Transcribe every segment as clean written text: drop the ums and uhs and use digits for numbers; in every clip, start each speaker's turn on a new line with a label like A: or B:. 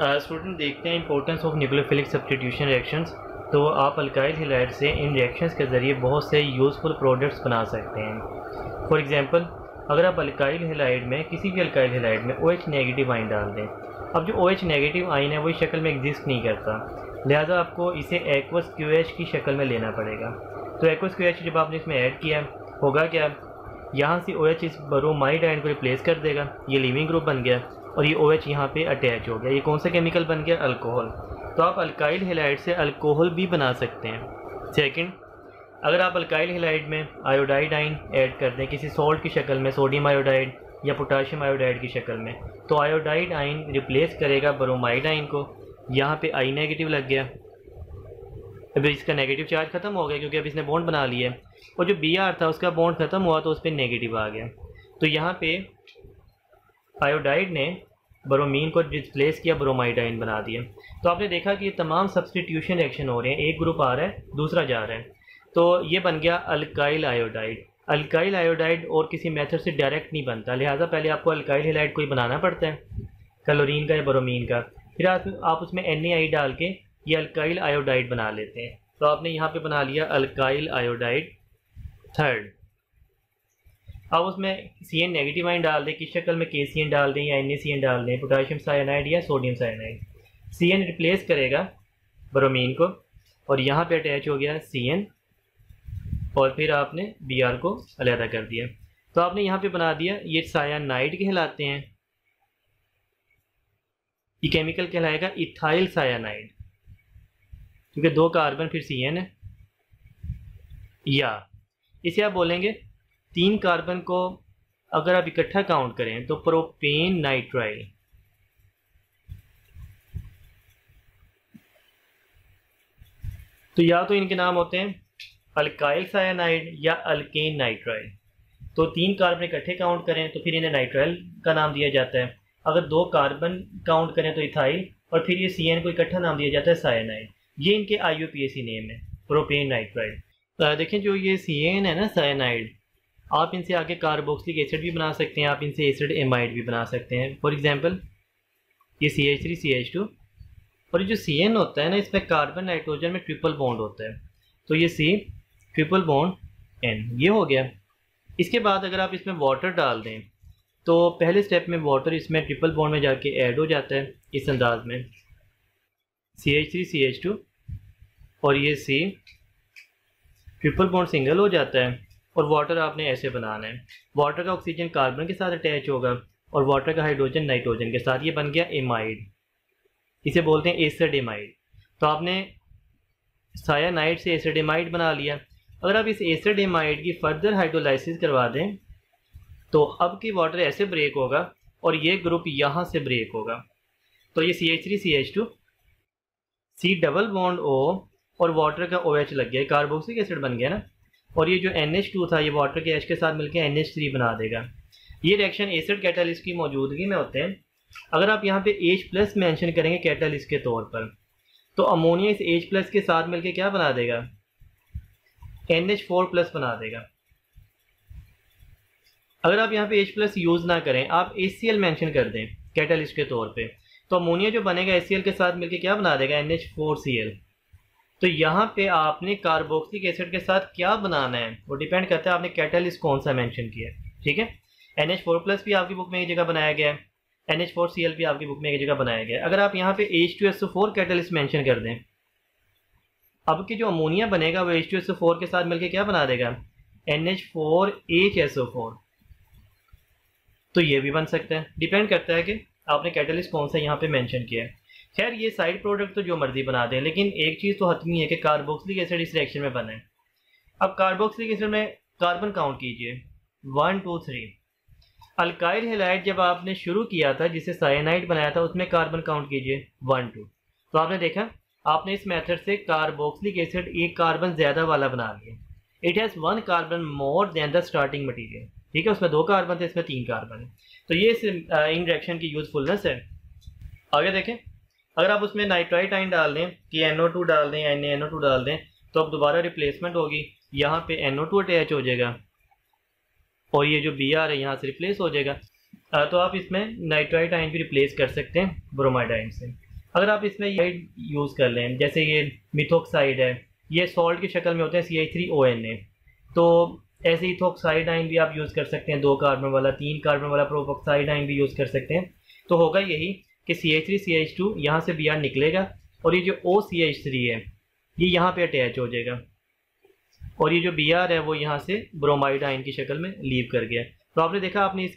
A: Student देखते हैं importance of nucleophilic substitution reactions. तो आप अल्काइल हैलाइड से इन रिएक्शंस के ज़रिए बहुत से यूज़फुल प्रोडक्ट्स बना सकते हैं। फॉर एग्जांपल, अगर आप अल्काइल हैलाइड में किसी भी अल्काइल हैलाइड में OH नेगेटिव आयन डाल दें, अब जो OH नेगेटिव आयन है वो इस शक्ल में एग्जिस्ट नहीं करता, लिहाजा आपको इसे एक्वस QH की शक्ल में लेना पड़ेगा। तो एक्वस QH जब आपने इसमें ऐड किया होगा क्या, यहाँ से OH इस ब्रोमाइड आयन को रिप्लेस कर देगा, ये लीविंग ग्रुप बन गया और ये OH यहाँ पे अटैच हो गया। ये कौन सा केमिकल बन गया? अल्कोहल। तो आप अल्काइल हैलाइड से अल्कोहल भी बना सकते हैं। सेकंड, अगर आप अल्काइल हैलाइड में आयोडाइड आयन ऐड कर दें किसी सॉल्ट की शक्ल में, सोडियम आयोडाइड या पोटाशियम आयोडाइड की शक्ल में, तो आयोडाइड आयन रिप्लेस करेगा ब्रोमाइड आयन को। यहाँ पे I नेगेटिव लग गया, अभी इसका नेगेटिव चार्ज ख़त्म हो गया क्योंकि अब इसने बॉन्ड बना लिया है, और जो Br था उसका बॉन्ड ख़त्म हुआ तो उस पर नेगेटिव आ गया। तो यहाँ पे आयोडाइड ने ब्रोमीन को रिप्लेस किया, ब्रोमाइड आयन बना दिया। तो आपने देखा कि ये तमाम सब्स्टिट्यूशन रिएक्शन हो रहे हैं, एक ग्रुप आ रहा है दूसरा जा रहा है, तो ये बन गया अल्काइल आयोडाइड। अल्काइल आयोडाइड और किसी मेथड से डायरेक्ट नहीं बनता, लिहाजा पहले आपको अल्काइल हैलाइड कोई बनाना पड़ता है, क्लोरीन का या ब्रोमीन का, फिर आप उसमें NaI डाल के ये अल्काइल आयोडाइड बना लेते हैं। तो आपने यहाँ पे बना लिया अल्काइल आयोडाइड थर्ड। अब उसमें Cn नेगेटिव आयन डाल दें, किस शक्ल में KCN डाल दें या NaCN डाल दें, पोटाशियम साइनाइड या सोडियम साइनाइड। Cn रिप्लेस करेगा ब्रोमीन को और यहाँ पे अटैच हो गया Cn, और फिर आपने Br को अलग कर दिया। तो आपने यहाँ पे बना दिया, ये सायानाइड कहलाते हैं। ये केमिकल कहलाएगा इथाइल सायानाइड, क्योंकि 2 कार्बन फिर Cn है, या इसे आप बोलेंगे 3 कार्बन को अगर आप इकट्ठा काउंट करें तो प्रोपेन नाइट्राइल। तो या तो इनके नाम होते हैं अल्काइल सायानाइड या अल्केन नाइट्राइल। तो 3 कार्बन इकट्ठे काउंट करें तो फिर इन्हें नाइट्राइल का नाम दिया जाता है, अगर 2 कार्बन काउंट करें तो इथाइल, और फिर ये Cn को इकट्ठा नाम दिया जाता है सायानाइड। ये इनके IUPAC नेम है, प्रोपेन नाइट्राइल। देखें जो ये Cn है ना सायानाइड, आप इनसे आगे कार्बोक्सिलिक एसिड भी बना सकते हैं, आप इनसे एसिड एमाइड भी बना सकते हैं। फॉर एग्जांपल ये CH3CH2, और ये जो Cn होता है ना, इसमें कार्बन नाइट्रोजन में ट्रिपल बॉन्ड होता है, तो ये C ट्रिपल बॉन्ड N, ये हो गया। इसके बाद अगर आप इसमें वाटर डाल दें तो पहले स्टेप में वाटर इसमें ट्रिपल बॉन्ड में जाके ऐड हो जाता है इस अंदाज में, CH3CH2 और ये C ट्रिपल बॉन्ड सिंगल हो जाता है, और वाटर आपने ऐसे बनाना है। वाटर का ऑक्सीजन कार्बन के साथ अटैच होगा और वाटर का हाइड्रोजन नाइट्रोजन के साथ, ये बन गया एमाइड, इसे बोलते हैं एसिड एमाइड। तो आपने सायानाइड से एसिड एमाइड बना लिया। अगर आप इस एसिड एमाइड की फर्दर हाइड्रोलाइसिस करवा दें तो अब की वाटर ऐसे ब्रेक होगा और ये ग्रुप यहाँ से ब्रेक होगा, तो ये CH3CH2 C double bond O और वाटर का OH लग गया, कार्बोक्सिलिक एसिड बन गया ना, और ये जो NH2 था ये वाटर के H के साथ मिलकर NH3 बना देगा। ये रिएक्शन एसिड कैटालिस्ट की मौजूदगी में होते हैं। अगर आप यहाँ पे H+ मेंशन करेंगे कैटालिस्ट के तौर पर, तो अमोनिया इस H+ के साथ मिलकर क्या बना देगा? NH4+ बना देगा। अगर आप यहाँ पे H+ यूज़ ना करें, आप HCl मेंशन कर दें कैटालिस्ट के तौर पे, तो अमोनिया जो बनेगा HCl के साथ मिलकर क्या बना देगा? NH4Cl। तो यहाँ पे आपने कार्बोक्सिलिक एसिड के साथ क्या बनाना है वो डिपेंड करता है आपने कैटालिस्ट कौन सा मेंशन किया है। ठीक है, NH4+ भी आपकी बुक में एक जगह बनाया गया है, NH4Cl भी आपकी बुक में एक जगह बनाया गया है। अगर आप यहाँ पे H2SO4 कैटालिस्ट मेंशन कर दें, अब की जो अमोनिया बनेगा वो H2SO4 के साथ मिलकर क्या बना देगा? NH4HSO4। तो ये भी बन सकता है, डिपेंड करता है कि आपने कैटालिस्ट कौन सा यहाँ पे मेंशन किया है। खैर ये साइड प्रोडक्ट तो जो मर्जी बना दें, लेकिन एक चीज़ तो हतमी है कि कार्बोक्सिलिक एसिड इस रिएक्शन में बने। अब कार्बोक्सिलिक एसिड में कार्बन काउंट कीजिए 1 2 3। अल्काइल हैलाइड जब आपने शुरू किया था जिसे सायानाइड बनाया था, उसमें कार्बन काउंट कीजिए 1 2। तो आपने देखा, आपने इस मेथड से कार्बोक्सिलिक एसिड एक कार्बन ज़्यादा वाला बना लिया। It has 1 carbon more than the starting material. ठीक है, उसमें 2 कार्बन थे, इसमें 3 कार्बन है। तो ये इन रिएक्शन की यूजफुलनेस है। आगे देखें, अगर आप उसमें नाइट्राइट आयन डाल दें कि NO2 डाल दें, NaNO2 डाल दें, तो अब दोबारा रिप्लेसमेंट होगी, यहाँ पे NO2 अटैच हो जाएगा और ये जो Br है यहाँ से रिप्लेस हो जाएगा। तो आप इसमें नाइट्राइट आयन भी रिप्लेस कर सकते हैं ब्रोमाइड आयन से। अगर आप इसमें ये यूज़ कर लें, जैसे ये मिथोक्साइड है, ये सॉल्ट की शक्ल में होते हैं CH3ONA, तो ऐसे इथोक्साइड आइन भी आप यूज़ कर सकते हैं, 2 कार्बन वाला, 3 कार्बन वाला प्रोपोक्साइड आइन भी यूज़ कर सकते हैं। तो होगा यही कि CH3CH2 यहाँ से Br निकलेगा और ये जो OCH3 है ये यहाँ पे अटैच हो जाएगा और ये जो Br है वो यहाँ से ब्रोमाइड आइन की शक्ल में लीव कर गया। तो आपने देखा आपने इस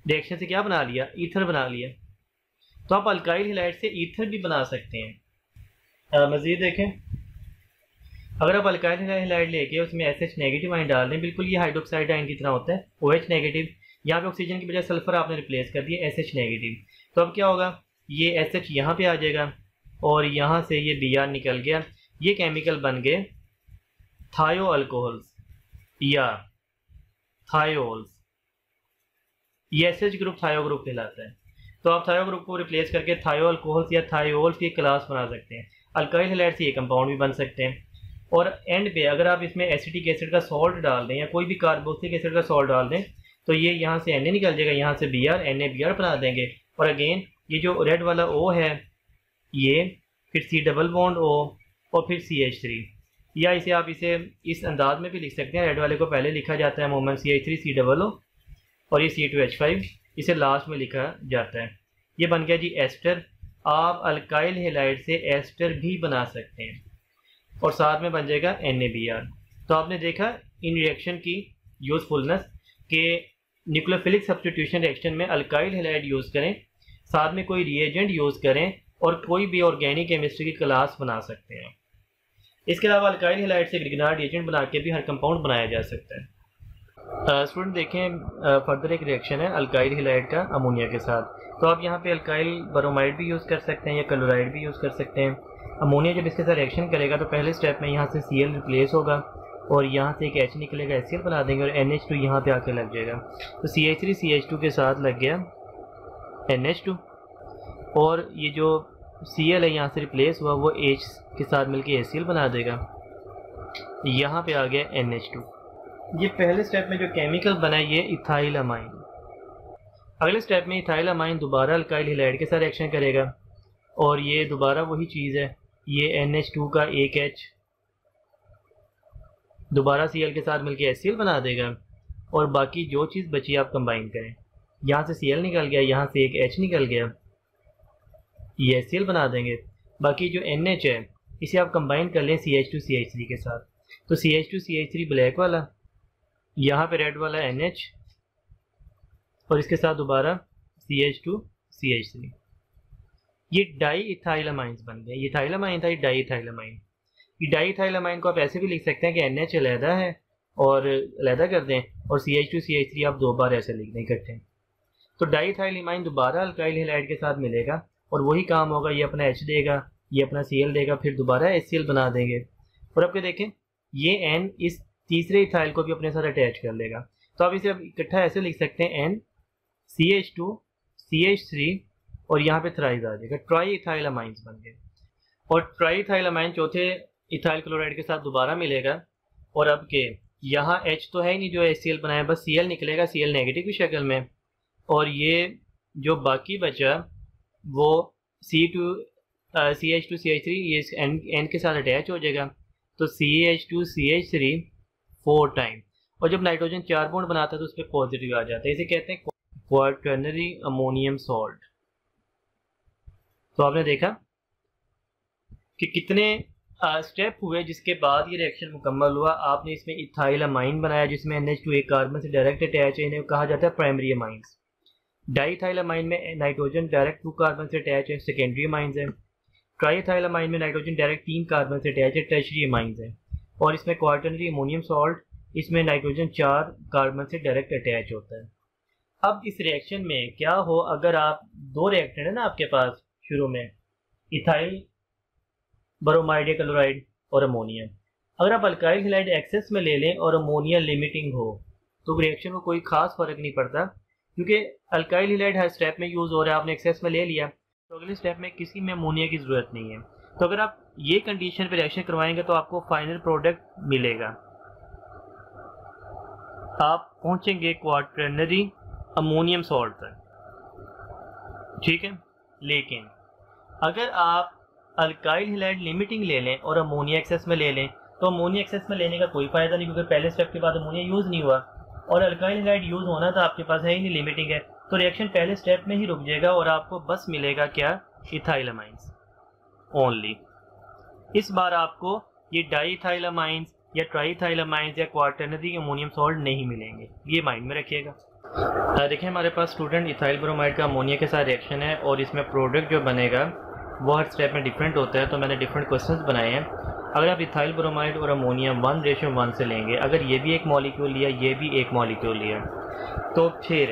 A: रिएक्शन से क्या बना लिया, ईथर बना लिया। तो आप अल्काइल हैलाइड से ईथर भी बना सकते हैं। मज़ीद देखें, अगर आप अल्काइल हैलाइड लेके उसमें SH नेगेटिव आइन डाल दें, बिल्कुल ये हाइड्रोक्साइड आइन की तरह होता है, OH नेगेटिव, यहाँ पे ऑक्सीजन की बजाय सल्फर आपने रिप्लेस कर दिया SH नेगेटिव। तो अब क्या होगा, ये SH यहाँ पे आ जाएगा और यहाँ से ये Br निकल गया, ये केमिकल बन गए थायो अल्कोहल्स या थायोल्स। ये SH ग्रुप थायो ग्रुप कहलाता है। तो आप थायो ग्रुप को रिप्लेस करके थायो अल्कोहल्स या थायोल्स की क्लास बना सकते हैं। अल्काइल हैलाइड से ये कंपाउंड भी बन सकते हैं। और एंड पे अगर आप इसमें एसिटिक एसिड का सॉल्ट डाल दें या कोई भी कार्बोक्सिलिक एसिड का सॉल्ट डाल दें तो ये यहाँ से Na निकल जाएगा, यहाँ से Br, NaBr बना देंगे। और अगेन ये जो रेड वाला O है ये, फिर C डबल बॉन्ड O और फिर CH3, या इसे आप इसे इस अंदाज में भी लिख सकते हैं। रेड वाले को पहले लिखा जाता है अमूमन CH3 C डबल O और ये C2H5 इसे लास्ट में लिखा जाता है। ये बन गया जी एस्टर। आप अल्काइल हैलाइड से एस्टर भी बना सकते हैं और साथ में बन जाएगा NaBr। तो आपने देखा इन रिएक्शन की यूज़फुलनेस कि न्यूक्लियोफिलिक सब्स्टिट्यूशन रिएक्शन में अल्काइल हैलाइड यूज़ करें, साथ में कोई रिएजेंट यूज़ करें और कोई भी ऑर्गेनिक केमिस्ट्री की क्लास बना सकते हैं। इसके अलावा अल्काइल हैलाइड से ग्रिग्नार्ड रिएजेंट बना के भी हर कंपाउंड बनाया जा सकता है। स्टूडेंट देखें, फर्दर एक रिएक्शन है अल्काइल हैलाइड का अमोनिया के साथ। तो आप यहाँ पे अल्काइल ब्रोमाइड भी यूज़ कर सकते हैं या क्लोराइड भी यूज़ कर सकते हैं। अमोनिया जब इसके साथ रिएक्शन करेगा तो पहले स्टेप में यहाँ से Cl रिप्लेस होगा और यहाँ से एक H निकलेगा, HCl बना देंगे और NH2 यहाँ पे आके लग जाएगा। तो CH3CH2 के साथ लग गया NH2 और ये जो Cl है यहाँ से रिप्लेस हुआ वो H के साथ मिलके HCl बना देगा, यहाँ पे आ गया NH2। ये पहले स्टेप में जो केमिकल बना है ये इथाइल अमाइन। अगले स्टेप में इथाइल अमाइन दोबारा अल्काइल हैलाइड के साथ रिएक्शन करेगा और ये दोबारा वही चीज़ है, ये NH2 का एक H दोबारा Cl के साथ मिलके HCl बना देगा और बाकी जो चीज़ बची आप कंबाइन करें। यहाँ से Cl निकल गया, यहाँ से एक H निकल गया, ये HCl बना देंगे। बाकी जो NH है इसे आप कंबाइन कर लें CH2CH3 के साथ। तो CH2CH3 ब्लैक वाला, यहाँ पे रेड वाला NH और इसके साथ दोबारा CH2CH3, ये डाई इथाइलामाइंस बन गए। ये इथाइलामाइन था, ये डाई इथाइलामाइन। ये डाई इथाइलामाइन को आप ऐसे भी लिख सकते हैं कि NH अलहदा है और अलहदा कर दें और CH2CH3 आप 2 बार ऐसे लिख दें इकट्ठे। तो डाई इथाइलामाइन दोबारा अल्काइल हैलाइड के साथ मिलेगा और वही काम होगा, ये अपना H देगा, ये अपना Cl देगा, फिर दोबारा HCl बना देंगे और अब क्या देखें ये N इस तीसरे इथाइल को भी अपने साथ अटैच कर लेगा। तो आप इसे इकट्ठा ऐसे लिख सकते हैं N CH2 CH3 और यहाँ पे थ्राइज आ जाएगा, ट्राई इथाइलामाइंस बन गए। और ट्राई इथाइलामाइन चौथे इथाइल क्लोराइड के साथ दोबारा मिलेगा और अब के यहाँ H तो है ही नहीं जो HCl बनाया, बस Cl निकलेगा, Cl नेगेटिव की शक्ल में, और ये जो बाकी बचा वो CH2CH3 ये N के साथ अटैच हो जाएगा। तो CH2CH3 4 टाइम, और जब नाइट्रोजन 4 बॉन्ड बनाता है तो उस पर पॉजिटिव आ जाता है, इसे कहते हैं क्वाटर्नरी अमोनियम सॉल्ट। तो आपने देखा कि कितने स्टेप हुए जिसके बाद ये रिएक्शन मुकम्मल हुआ। आपने इसमें इथाइल अमाइन बनाया जिसमें NH2 एक कार्बन से डायरेक्ट अटैच है, इन्हें कहा जाता है प्राइमरी अमाइंस। डाईथाइल अमाइन में नाइट्रोजन डायरेक्ट 2 कार्बन से अटैच है, सेकेंडरी अमाइंस है। ट्राईथाइल अमाइन में नाइट्रोजन डायरेक्ट 3 कार्बन से अटैच है, टर्शियरी अमाइंस है। और इसमें क्वाटर्नरी अमोनियम सॉल्ट, इसमें नाइट्रोजन 4 कार्बन से डायरेक्ट अटैच होता है। अब इस रिएक्शन में क्या हो, अगर आप 2 रिएक्टेंट है ना आपके पास शुरू में, इथाइल ब्रोमाइड या क्लोराइड और अमोनिया, अगर आप अल्काइल हैलाइड एक्सेस में ले लें और अमोनिया लिमिटिंग हो तो रिएक्शन को कोई खास फर्क नहीं पड़ता, क्योंकि अल्काइल हैलाइड हर स्टेप में यूज़ हो रहा है, आपने एक्सेस में ले लिया तो अगले स्टेप में किसी में अमोनिया की ज़रूरत नहीं है। तो अगर आप ये कंडीशन पे रिएक्शन करवाएंगे तो आपको फाइनल प्रोडक्ट मिलेगा, आप पहुंचेंगे क्वाटर्नरी अमोनियम सॉल्ट तक, ठीक है। लेकिन अगर आप अल्काइल हैलाइड लिमिटिंग ले लें और अमोनिया एक्सेस में ले लें तो अमोनिया एक्सेस में लेने का कोई फ़ायदा नहीं, क्योंकि पहले स्टेप के बाद अमोनिया यूज़ नहीं हुआ और अल्काइल हैलाइड यूज़ होना था, आपके पास है ही नहीं, लिमिटिंग है, तो रिएक्शन पहले स्टेप में ही रुक जाएगा और आपको बस मिलेगा क्या, इथाइलामाइंस ओनली। इस बार आपको ये डाईइथाइलामाइंस या ट्राईइथाइलामाइंस या क्वार्टरनरी अमोनियम सॉल्ट नहीं मिलेंगे, ये माइंड में रखिएगा। देखिए हमारे पास स्टूडेंट इथाइल ब्रोमाइड का अमोनिया के साथ रिएक्शन है और इसमें प्रोडक्ट जो बनेगा वो हर स्टेप में डिफरेंट होता है, तो मैंने डिफरेंट क्वेश्चंस बनाए हैं। अगर आप इथाइल ब्रोमाइड और अमोनिया 1:1 से लेंगे, अगर ये भी एक मॉलिक्यूल लिया ये भी एक मॉलिक्यूल लिया, तो फिर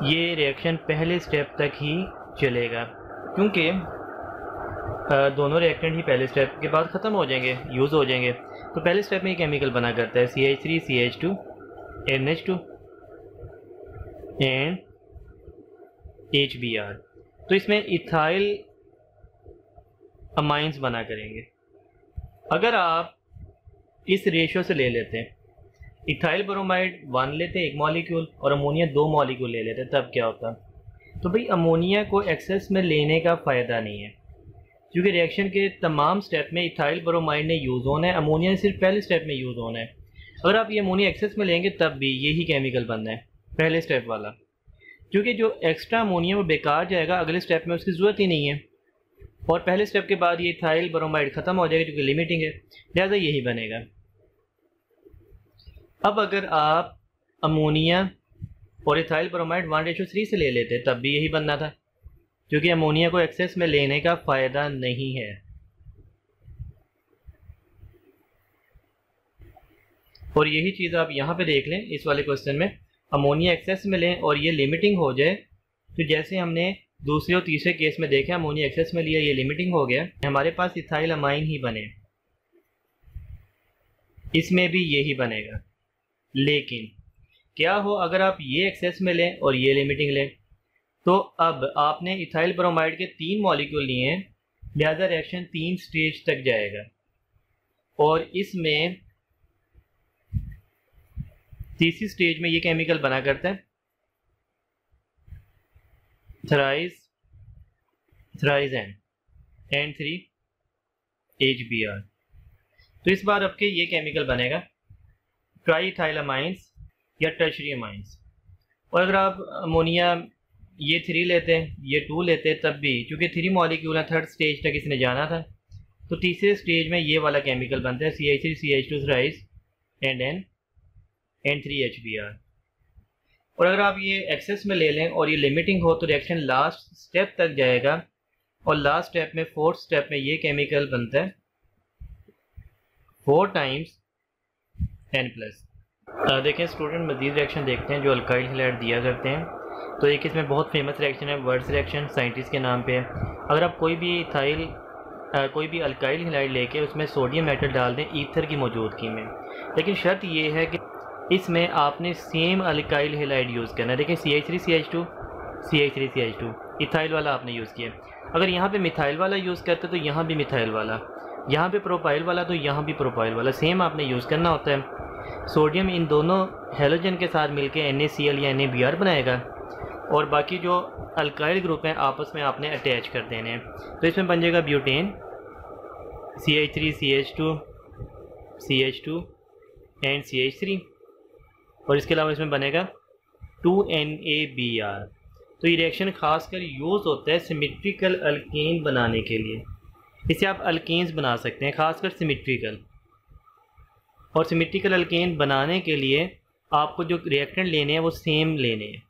A: ये रिएक्शन पहले स्टेप तक ही चलेगा, क्योंकि दोनों रिएक्टेंट ही पहले स्टेप के बाद ख़त्म हो जाएंगे, यूज़ हो जाएंगे। तो पहले स्टेप में ये केमिकल बना करता है CH3 CH2 NH2 and HBr, तो इसमें इथाइल अमाइंस बना करेंगे। अगर आप इस रेशियो से ले लेते हैं, इथाइल ब्रोमाइड 1 लेते एक मॉलिक्यूल और अमोनिया 2 मॉलिक्यूल ले लेते, तब क्या होता? तो भाई अमोनिया को एक्सेस में लेने का फ़ायदा नहीं है, क्योंकि रिएक्शन के तमाम स्टेप में इथाइल ब्रोमाइड ने यूज़ होना है, अमोनिया सिर्फ पहले स्टेप में यूज़ होना है। अगर आप ये अमोनिया एक्सेस में लेंगे तब भी यही केमिकल बनना है पहले स्टेप वाला, क्योंकि जो एक्स्ट्रा अमोनिया वो बेकार जाएगा, अगले स्टेप में उसकी ज़रूरत ही नहीं है और पहले स्टेप के बाद ये इथाइल ब्रोमाइड ख़त्म हो जाएगा क्योंकि लिमिटिंग है, लिहाजा यही बनेगा। अब अगर आप अमोनिया और इथाइल ब्रोमाइड 1:3 से ले लेते तब भी यही बनना था, क्योंकि अमोनिया को एक्सेस में लेने का फ़ायदा नहीं है। और यही चीज़ आप यहाँ पे देख लें, इस वाले क्वेश्चन में अमोनिया एक्सेस में लें और ये लिमिटिंग हो जाए, तो जैसे हमने दूसरे और तीसरे केस में देखा, अमोनिया एक्सेस में लिया, ये लिमिटिंग हो गया, हमारे पास इथाइल अमाइन ही बने, इसमें भी यही बनेगा। लेकिन क्या हो अगर आप ये एक्सेस में लें और ये लिमिटिंग लें, तो अब आपने इथाइल ब्रोमाइड के 3 मॉलिक्यूल लिए हैं, लिहाजा रिएक्शन 3 स्टेज तक जाएगा और इसमें तीसरी स्टेज में ये केमिकल बना करता है थ्राइज़ N3 HBr। तो इस बार आपके ये केमिकल बनेगा ट्राईइथाइलामाइंस या टर्शरी अमाइंस। और अगर आप अमोनिया ये 3 लेते हैं ये 2 लेते हैं, तब भी चूँकि 3 मॉलिक्यूल है, थर्ड स्टेज तक इसने जाना था, तो तीसरे स्टेज में ये वाला केमिकल बनता है CH3 CH2 थ्राइज़ and N3 HBr। और अगर आप ये एक्सेस में ले लें और ये लिमिटिंग हो तो रिएक्शन लास्ट स्टेप तक जाएगा और लास्ट स्टेप में 4th स्टेप में ये केमिकल बनता है 4 टाइम्स N+। देखें स्टूडेंट, मज़ीद रिएक्शन देखते हैं जो अल्काइल हैलाइड दिया करते हैं। तो एक इसमें बहुत फेमस रिएक्शन है, वर्ड्स रिएक्शन, साइंटिस्ट के नाम पे है। अगर आप कोई भी अल्काइल हैलाइड लेके उसमें सोडियम मेटल डाल दें ईथर की मौजूदगी में, लेकिन शर्त ये है कि इसमें आपने सेम अल्काइल हैलाइड यूज़ करना है। देखिए CH3 CH2 इथाइल वाला आपने यूज़ किया, अगर यहाँ पे मिथाइल वाला यूज़ करते तो यहाँ भी मिथाइल वाला, यहाँ पे प्रोपाइल वाला तो यहाँ भी प्रोपाइल वाला, सेम आपने यूज़ करना होता है। सोडियम इन दोनों हेलोजन के साथ मिलके NaCl या NaBr बनाएगा और बाकी जो अल्काइल ग्रुप हैं आपस में आपने अटैच कर देने हैं, तो इसमें बन जाएगा butane CH3 CH2 and CH3 और इसके अलावा इसमें बनेगा 2NaBr। तो ये रिएक्शन खासकर यूज़ होता है सिमेट्रिकल अल्केन बनाने के लिए, इसे आप अल्केन्स बना सकते हैं, खासकर सिमेट्रिकल। और सिमेट्रिकल अल्केन बनाने के लिए आपको जो रिएक्टेंट लेने हैं वो सेम लेने हैं।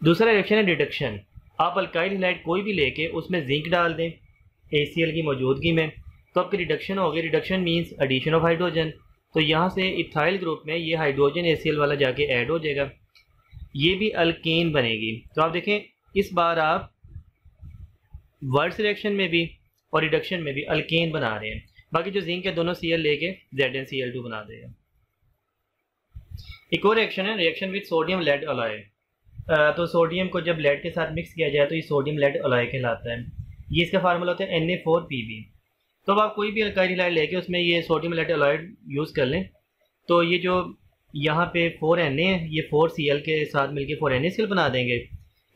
A: दूसरा रिएक्शन है डिडक्शन। आप अल्काइल हैलाइड कोई भी लेके उसमें जिंक डाल दें ACl की मौजूदगी में, तो आपकी रिडक्शन होगी। Reduction means addition of hydrogen, तो यहाँ से इथाइल ग्रुप में ये हाइड्रोजन ACl वाला जाके ऐड हो जाएगा, ये भी अल्केन बनेगी। तो आप देखें इस बार आप वर्ड्स रिएक्शन में भी और रिडक्शन में भी अल्केन बना रहे हैं। बाकी जो जिंक है दोनों Cl लेके ZnCl2 बना देगा। एक और रिएक्शन है reaction with sodium lead alloy. तो सोडियम को जब लेड के साथ मिक्स किया जाए तो ये सोडियम लेड अलॉय कहलाता है। ये इसका फार्मूला होता है Na4Pb। तो अब आप कोई भी अल्काइल हैलाइड लेके उसमें ये सोडियम लेड अलॉय यूज़ कर लें, तो ये जो यहाँ पे 4Na है ये 4Cl के साथ मिलके 4NaCl बना देंगे।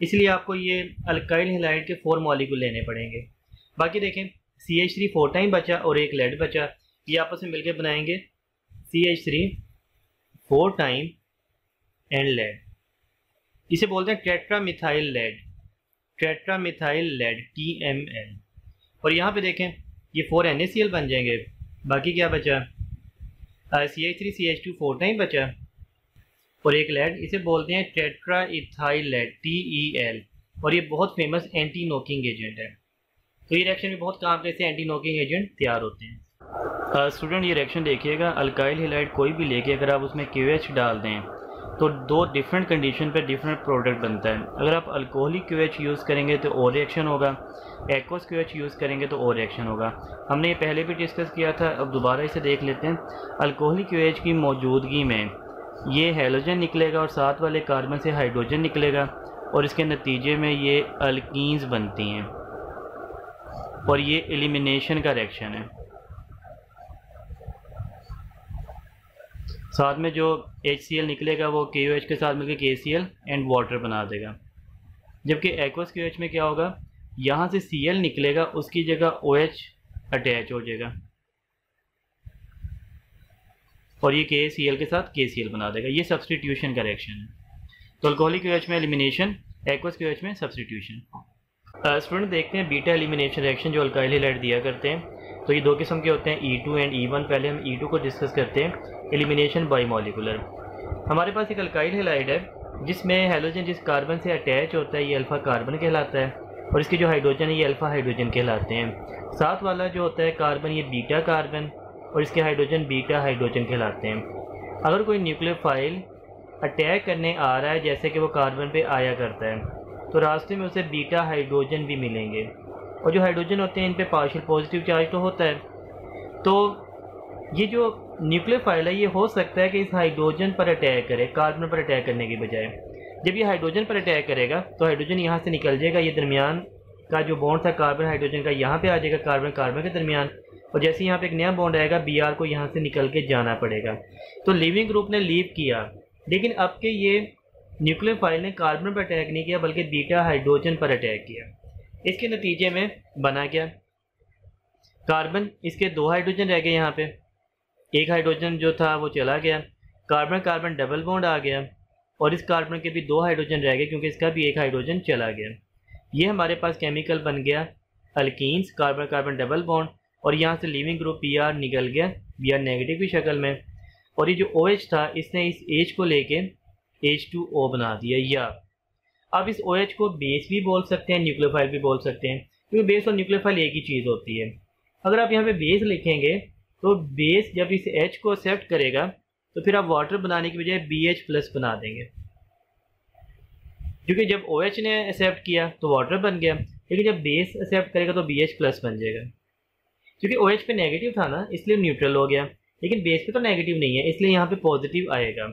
A: इसलिए आपको ये अल्काइल हैलाइड के 4 मॉलिक्यूल लेने पड़ेंगे। बाकी देखें CH3 4 टाइम बचा और एक लेड बचा, ये आपस में मिलकर बनाएंगे CH3 4 टाइम एंड लेड। इसे बोलते हैं tetramethyl lead, tetramethyl lead TML। और यहाँ पे देखें ये 4 NaCl बन जाएंगे। बाकी क्या बचा, CH3 CH2 4 टाइम बचा और एक लेड, इसे बोलते हैं टेट्रा इथाइल लेड TEL। और ये बहुत फेमस एंटी नॉकिंग एजेंट है, तो ये रिएक्शन में बहुत काम से एंटी नॉकिंग एजेंट तैयार होते हैं। स्टूडेंट ये रिएक्शन देखिएगा, अल्काइल हैलाइड कोई भी लेके अगर आप उसमें QH डाल दें तो 2 डिफरेंट कंडीशन पे डिफरेंट प्रोडक्ट बनता है। अगर आप अल्कोहलिक QH यूज़ करेंगे तो और रिएक्शन होगा, एक्वस QH यूज़ करेंगे तो और रिएक्शन होगा। हमने ये पहले भी डिस्कस किया था, अब दोबारा इसे देख लेते हैं। अल्कोहलिक QH की मौजूदगी में ये हैलोजन निकलेगा और साथ वाले कार्बन से हाइड्रोजन निकलेगा और इसके नतीजे में ये अल्कीन्स बनती हैं और ये एलिमिनेशन का रिएक्शन है। साथ में जो HCl निकलेगा वो KOH के साथ मिलकर KCl एंड वाटर बना देगा। जबकि एक्वस QH में क्या होगा, यहाँ से Cl निकलेगा, उसकी जगह OH अटैच हो जाएगा और ये KCl के साथ KCl बना देगा। ये सब्सटीट्यूशन का रिएक्शन है। तो अल्कोहलिक QH में एलिमिनेशन, एक्वस QH में सब्सटीट्यूशन। स्टूडेंट देखते हैं बीटा एलिमिनेशन रिएक्शन जो अल्काइल हैलाइड दिया करते हैं। तो ये 2 किस्म के होते हैं, E2 एंड E1। पहले हम E2 को डिस्कस करते हैं, एलिमिनेशन बाई मॉलिकुलर। हमारे पास एक अल्काइल हैलाइड है जिसमें हैलोजन जिस कार्बन से अटैच होता है ये अल्फ़ा कार्बन कहलाता है और इसके जो हाइड्रोजन है ये अल्फ़ा हाइड्रोजन कहलाते हैं। साथ वाला जो होता है कार्बन ये बीटा कार्बन और इसके हाइड्रोजन बीटा हाइड्रोजन कहलाते हैं। अगर कोई न्यूक्लियोफाइल अटैक करने आ रहा है जैसे कि वो कार्बन पे आया करता है तो रास्ते में उसे बीटा हाइड्रोजन भी मिलेंगे और जो हाइड्रोजन होते हैं इन पे पार्शियल पॉजिटिव चार्ज तो होता है। तो ये जो न्यूक्लियोफाइल है ये हो सकता है कि इस हाइड्रोजन पर अटैक करे कार्बन पर अटैक करने की बजाय। जब ये हाइड्रोजन पर अटैक करेगा तो हाइड्रोजन यहाँ से निकल जाएगा, ये दरमियान का जो बॉन्ड था कार्बन हाइड्रोजन का यहाँ पे आ जाएगा कार्बन कार्बन के दरमियान, और जैसे यहाँ पे एक नया बॉन्ड आएगा Br को यहाँ से निकल के जाना पड़ेगा। तो लिविंग ग्रुप ने लीव किया, लेकिन अब के ये न्यूक्लियोफाइल ने कार्बन पर अटैक नहीं किया बल्कि बीटा हाइड्रोजन पर अटैक किया। इसके नतीजे में बना क्या, कार्बन इसके 2 हाइड्रोजन रह गए, यहाँ पे एक हाइड्रोजन जो था वो चला गया, कार्बन कार्बन डबल बॉन्ड आ गया और इस कार्बन के भी 2 हाइड्रोजन रह गए क्योंकि इसका भी एक हाइड्रोजन चला गया। ये हमारे पास केमिकल बन गया alkenes, carbon carbon double bond, और यहाँ से लिविंग ग्रुप Br निकल गया, Br नेगेटिव की शक्ल में। और ये जो OH था इसने इस H को लेके H2O बना दिया। या अब इस OH को बेस भी बोल सकते हैं, न्यूक्लियोफाइल भी बोल सकते हैं, क्योंकि बेस और न्यूक्लियोफाइल एक ही चीज़ होती है। अगर आप यहाँ पे बेस लिखेंगे तो बेस जब इस H को एक्सेप्ट करेगा तो फिर आप वाटर बनाने की बजाय BH+ बना देंगे, क्योंकि जब OH ने एक्सेप्ट किया तो वाटर बन गया, लेकिन जब बेस एक्सेप्ट करेगा तो BH+ बन जाएगा। क्योंकि OH पे नेगेटिव था ना इसलिए न्यूट्रल हो गया, लेकिन बेस पे तो नेगेटिव नहीं है इसलिए यहाँ पे पॉजिटिव आएगा।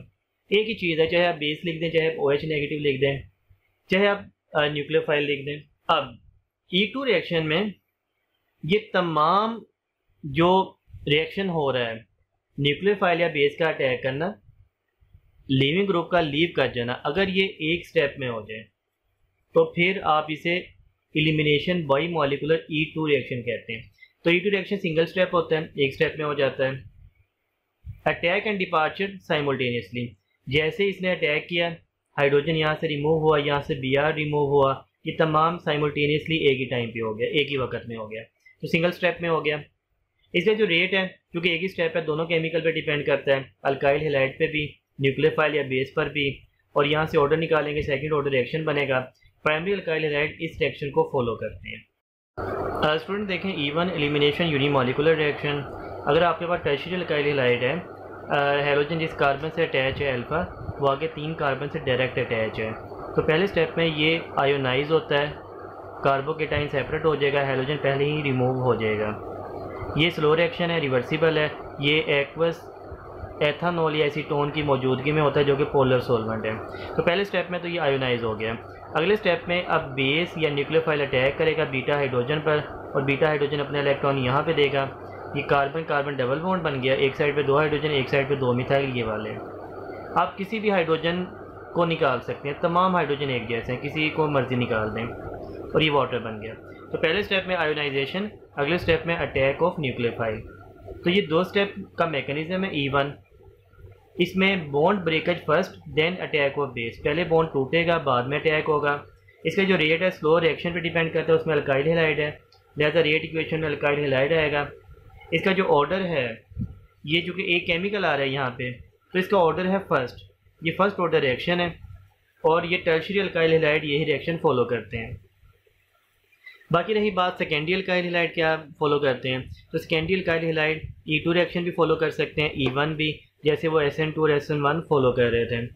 A: एक ही चीज़ है, चाहे आप बेस लिख दें, चाहे आप OH नेगेटिव लिख दें, चाहे आप न्यूक्लियोफाइल लिख दें। अब E2 रिएक्शन में ये तमाम जो रिएक्शन हो रहा है, न्यूक्लियोफाइल या बेस का अटैक करना, लिविंग ग्रुप का लीव कर जाना, अगर ये एक स्टेप में हो जाए तो फिर आप इसे elimination by molecular E2 reaction कहते हैं। तो E2 रिएक्शन सिंगल स्टेप होता है, एक स्टेप में हो जाता है। अटैक एंड डिपार्चर साइमल्टेनियसली, जैसे इसने अटैक किया हाइड्रोजन यहाँ से रिमूव हुआ, यहाँ से Br रिमूव हुआ, ये तमाम साइमल्टेनियसली एक ही टाइम पे हो गया, एक ही वक्त में हो गया, तो सिंगल स्टेप में हो गया। इसलिए जो रेट है क्योंकि एक ही स्टेप है दोनों केमिकल पे डिपेंड करता है, अल्काइल हैलाइड पे भी, न्यूक्लियोफाइल या बेस पर भी, और यहाँ से ऑर्डर निकालेंगे सेकंड ऑर्डर रिएक्शन बनेगा। प्राइमरी अल्काइल हैलाइड इस रिएक्शन को फॉलो करते हैं। स्टूडेंट देखें E1 एलिमिनेशन यूनिमॉलिकुलर रिएक्शन। अगर आपके पास टर्शियरी अल्काइल हैलाइड है, हैलोजन जिस कार्बन से अटैच है अल्फ़ा, वो आगे 3 कार्बन से डायरेक्ट अटैच है, तो पहले स्टेप में ये आयोनाइज होता है, कार्बोकेटाइन सेपरेट हो जाएगा, हैलोजन पहले ही रिमूव हो जाएगा। ये स्लो रिएक्शन है, रिवर्सिबल है, ये एक्वस एथानॉल या एसीटोन की मौजूदगी में होता है जो कि पोलर सॉल्वेंट है। तो पहले स्टेप में तो ये आयोनाइज हो गया। अगले स्टेप में अब बेस या न्यूक्लियोफाइल अटैक करेगा बीटा हाइड्रोजन पर, और बीटा हाइड्रोजन अपने इलेक्ट्रॉन यहाँ पे देगा, ये कार्बन कार्बन डबल बॉन्ड बन गया, एक साइड पे 2 हाइड्रोजन, एक साइड पे 2 मिथाइल, ये वाले। आप किसी भी हाइड्रोजन को निकाल सकते हैं। तमाम हाइड्रोजन एक जैसे हैं, किसी को मर्जी निकाल दें और ये वाटर बन गया। तो पहले स्टेप में आयोनाइजेशन, अगले स्टेप में अटैक ऑफ न्यूक्लियोफाइल। तो ये 2 स्टेप का मैकेनिज्म है E1। इसमें bond breakage first then attack of base. पहले बॉन्ड टूटेगा, बाद में अटैक होगा। इसका जो रेट है स्लो रिएक्शन पे डिपेंड करता है, उसमें अल्काइल हैलाइड है, लिहाजा रेट इक्वेशन में अल्काइल हैलाइड आएगा। इसका जो ऑर्डर है, ये जो कि एक केमिकल आ रहा है यहाँ पे, तो इसका ऑर्डर है फर्स्ट। ये फर्स्ट ऑर्डर रिएक्शन है और ये टर्शियरी अल्काइल हैलाइड यही रिएक्शन फॉलो करते हैं। बाकी रही बात सेकेंडरी अल्काइल हैलाइड क्या फॉलो करते हैं, तो secondary alkyl halide E2 reaction भी फॉलो कर सकते हैं, E1 भी, जैसे वो SN2 और SN1 फॉलो कर रहे थे।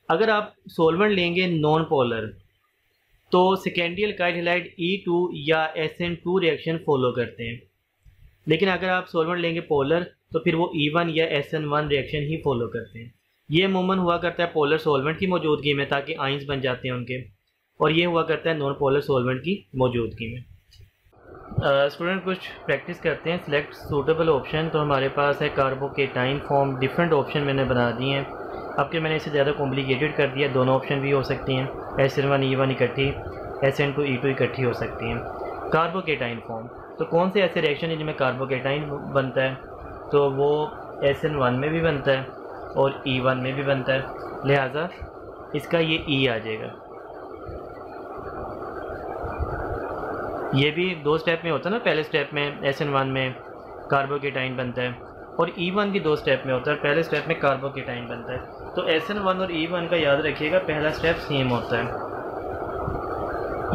A: अगर आप सोलवेंट लेंगे नॉन पोलर तो सेकेंडरी अल्काइल हैलाइड E2 या SN2 रिएक्शन फॉलो करते हैं, लेकिन अगर आप सोलवेंट लेंगे पोलर तो फिर वो E1 या SN1 रिएक्शन ही फॉलो करते हैं। ये अमूमन हुआ करता है पोलर सोलवेंट की मौजूदगी में, ताकि आइंस बन जाते हैं उनके, और ये हुआ करता है नॉन पोलर सोलवेंट की मौजूदगी में। स्टूडेंट कुछ प्रैक्टिस करते हैं। सिलेक्ट सूटेबल ऑप्शन, तो हमारे पास है कार्बोकेटाइन फॉर्म। डिफरेंट ऑप्शन मैंने बना दिए हैं, अब कि मैंने इसे ज़्यादा कॉम्प्लिकेटेड कर दिया। दोनों ऑप्शन भी हो सकती हैं, SN1 E1 इकट्ठी, SN2 E2 इकट्ठी हो सकती हैं। कार्बोकेटाइन फॉर्म, तो कौन से ऐसे रिएक्शन है जिनमें कार्बोकेटाइन बनता है, तो वो SN1 में भी बनता है और E1 में भी बनता है, लिहाजा इसका ये E आ जाएगा। ये भी 2 स्टेप में होता है ना, पहले स्टेप में SN1 में कार्बोकेटाइन बनता है और E1 भी 2 स्टेप में होता है, पहले स्टेप में कार्बोकेटाइन बनता है। तो SN1 और E1 का याद रखिएगा, पहला स्टेप सेम होता है।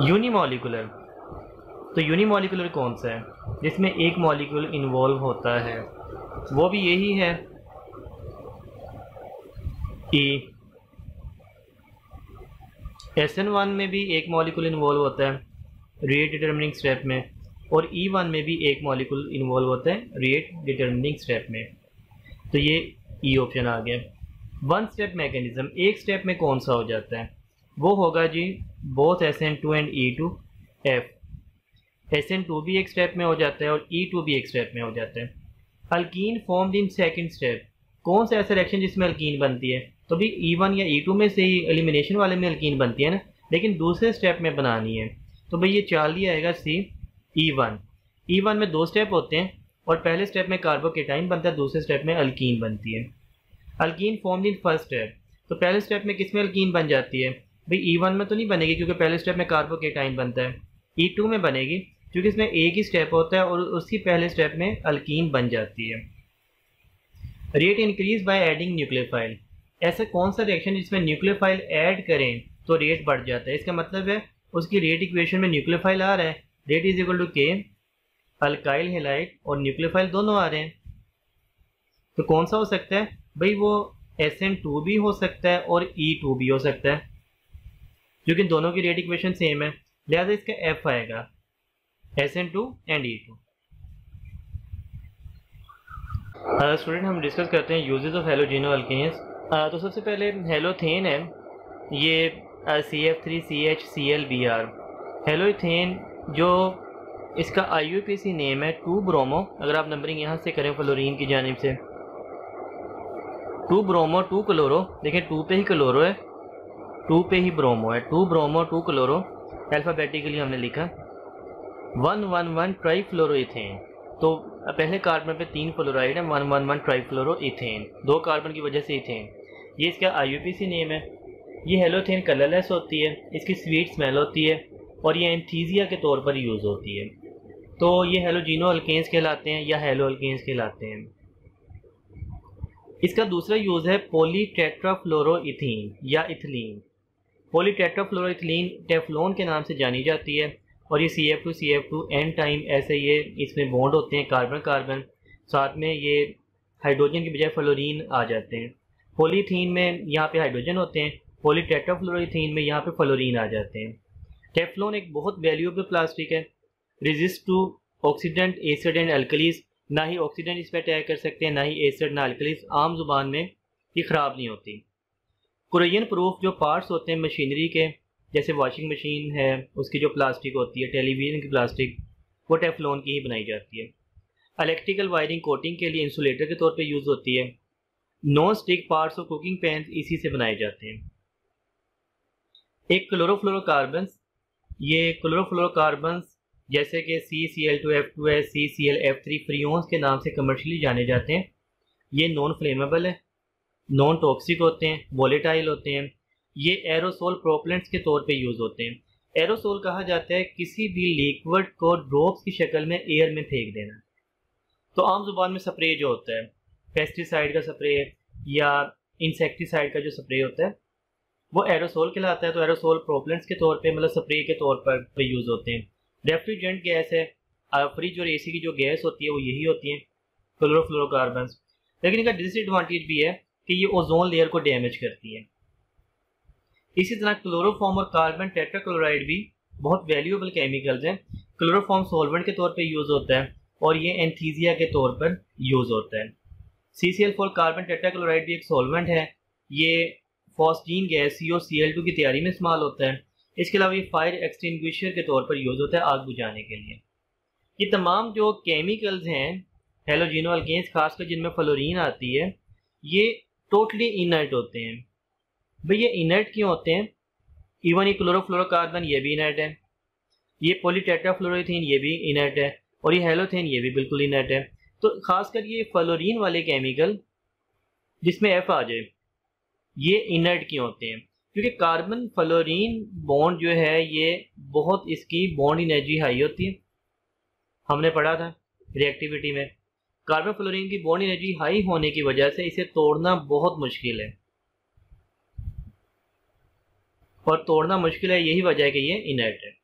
A: यूनिमॉलिकुलर, तो यूनिमॉलिकुलर कौन सा है, जिसमें एक मॉलिक्यूल इन्वॉल्व होता है, वो भी यही है E। SN1 में भी एक मॉलिक्यूल इन्वॉल्व होता है रेट डिटर्मिनिंग स्टेप में, और E1 में भी एक मॉलिक्यूल इन्वॉल्व होता है रेट डिटर्मिनिंग स्टेप में। तो ये E ऑप्शन आ गया। 1 स्टेप मैकेनिज्म, एक स्टेप में कौन सा हो जाता है, वो होगा जी both SN2 and E2 F। SN2 भी एक स्टेप में हो जाता है और E2 भी एक स्टेप में हो जाता है। Alkyne formed in second step, कौन सा ऐसा रिएक्शन जिसमें अल्कीन बनती है, तो भी E1 या E2 में से ही एलिमिनेशन वाले में अल्कीन बनती है ना, लेकिन दूसरे स्टेप में बनानी है, तो भाई ये चार्ली आएगा C E1। E1 में 2 स्टेप होते हैं और पहले स्टेप में कार्बोकेटाइन बनता है, दूसरे स्टेप में अल्कीन बनती है। Alkyne formed in first step, तो पहले स्टेप में किस में अल्कीन बन जाती है, भाई E1 में तो नहीं बनेगी क्योंकि पहले स्टेप में कार्बोकेटाइन बनता है। E2 में बनेगी क्योंकि इसमें एक ही स्टेप होता है और उसी पहले स्टेप में अल्कीन बन जाती है। Rate increase by adding nucleophile, ऐसा कौन सा रिएक्शन जिसमें न्यूक्लियोफाइल ऐड करें तो रेट बढ़ जाता है, इसका मतलब है उसकी रेट इक्वेशन में न्यूक्लियोफाइल आ रहा है, rate is equal to K, alkyl halide और न्यूक्लियोफाइल दोनों आ रहे हैं। तो कौन सा हो सकता है भाई, वो SN2 भी हो सकता है और E2 भी हो सकता है, क्योंकि दोनों की रेट इक्वेशन सेम है, लिहाजा इसका F आएगा, SN2 एंड E2। स्टूडेंट हम डिस्कस करते हैं यूजेस ऑफ हेलोजिनो अल्केन्स। तो सबसे पहले हेलोथेन है, ये CF3CHClBr हेलोथेन, जो इसका IUPAC नेम है 2 ब्रोमो। अगर आप नंबरिंग यहाँ से करें फ्लोरीन की जानिब से, 2 ब्रोमो 2 क्लोरो, देखिए 2 पे ही क्लोरो है, 2 पे ही ब्रोमो है, 2 ब्रोमो 2 क्लोरो, अल्फ़ाबेटिकली हमने लिखा। 111 ट्राईफ्लोरोइथेन, तो पहले कार्बन पे 3 फ्लोराइड है, 111 ट्राईफ्लोरोइथेन, 2 कार्बन की वजह से इथेन, ये इसका IUPAC नेम है। ये हेलोथेन कलरलेस होती है, इसकी स्वीट स्मेल होती है और ये एंथीजिया के तौर पर यूज़ होती है। तो ये हेलोजिनो अल्केन्स कहलाते हैं या हेलो अल्केन्स कहलाते हैं। इसका दूसरा यूज़ है पॉलीटेट्राफ्लोरोइथीन या इथिलीन। पॉलीटेट्राफ्लोरोइथीन टेफ्लॉन के नाम से जानी जाती है और ये CF2 एन टाइम ऐसे ये इसमें बॉन्ड होते हैं कार्बन कार्बन, साथ में ये हाइड्रोजन की बजाय फ्लोरीन आ जाते हैं। पॉलीथीन में यहाँ पे हाइड्रोजन होते हैं, पॉलीटेट्राफ्लोरोइथीन में यहाँ पे फ्लोरीन आ जाते हैं। टेफ्लॉन एक बहुत वैल्यूएबल प्लास्टिक है, resist to oxidant acid and alkalis, ना ही ऑक्सीडेंट इस पर अटैक कर सकते हैं, ना ही एसिड ना अल्कलीज, आम जुबान में ये ख़राब नहीं होती। कोरियन प्रूफ जो पार्ट्स होते हैं मशीनरी के, जैसे वॉशिंग मशीन है उसकी जो प्लास्टिक होती है, टेलीविज़न की प्लास्टिक, वो टेफ्लॉन की ही बनाई जाती है। इलेक्ट्रिकल वायरिंग कोटिंग के लिए इंसुलेटर के तौर पे यूज़ होती है। नॉन स्टिक पार्ट्स और कुकिंग पैन इसी से बनाए जाते हैं। एक क्लोरोफ्लोरोकार्बन्स, ये क्लोरोफ्लोरोकार्बन्स जैसे कि CCl2F2S, CClF3 फ्रीओन्स के नाम से कमर्शियली जाने जाते हैं। ये नॉन फ्लेमेबल है, नॉन टॉक्सिक होते हैं, वोलेटाइल होते हैं। ये एरोसोल प्रोपेलेंट्स के तौर पे यूज़ होते हैं। एरोसोल कहा जाता है किसी भी लिक्विड को ड्रॉप्स की शक्ल में एयर में फेंक देना। तो आम जुबान में स्प्रे जो होता है, पेस्टिसाइड का स्प्रे या इंसेक्टिसाइड का जो स्प्रे होता है, वो एरोसोल कहलाता है। तो एरोसोल प्रोपेलेंट्स के तौर पे मतलब स्प्रे के तौर पर यूज़ होते हैं। रेफ्रिजरेंट गैस है, फ्रिज और एसी की जो गैस होती है वो यही होती है, क्लोरोफ्लोरोकार्बन्स। लेकिन इनका डिसएडवांटेज भी है कि ये ओजोन लेयर को डैमेज करती है। इसी तरह क्लोरोफॉर्म और कार्बन टेट्राक्लोराइड भी बहुत वैल्यूएबल केमिकल्स हैं। क्लोरोफॉर्म सॉल्वेंट के तौर पे यूज़ होता है और ये एंथीसिया के तौर पर यूज़ होता है। CCl4 कार्बन टेट्राक्लोराइड भी एक सॉल्वेंट है। ये फॉस्फीन गैस COCl2 की तैयारी में इस्तेमाल होता है। इसके अलावा ये फायर एक्सटिंग्विशर के तौर पर यूज़ होता है आग बुझाने के लिए। ये तमाम जो केमिकल्स हैं हेलोजिनो अल्केन्स, खासकर जिनमें फ्लोरीन आती है, ये टोटली इनर्ट होते हैं। भाई ये इनर्ट क्यों होते हैं? इवन ये क्लोरोफ्लोरोकार्बन ये भी इनर्ट है, ये पॉलीटेट्राफ्लोरोथेन ये भी इनर्ट है, और ये हेलोथेन ये भी बिल्कुल इनर्ट है। तो खासकर ये फ्लोरीन वाले केमिकल जिसमें F आ जाए, ये इनर्ट क्यों होते हैं? क्योंकि कार्बन फ्लोरीन बॉन्ड जो है ये बहुत, इसकी बॉन्ड एनर्जी हाई होती है। हमने पढ़ा था रिएक्टिविटी में, कार्बन फ्लोरीन की बॉन्ड एनर्जी हाई होने की वजह से इसे तोड़ना बहुत मुश्किल है, और तोड़ना मुश्किल है, यही वजह है कि ये इनर्ट है।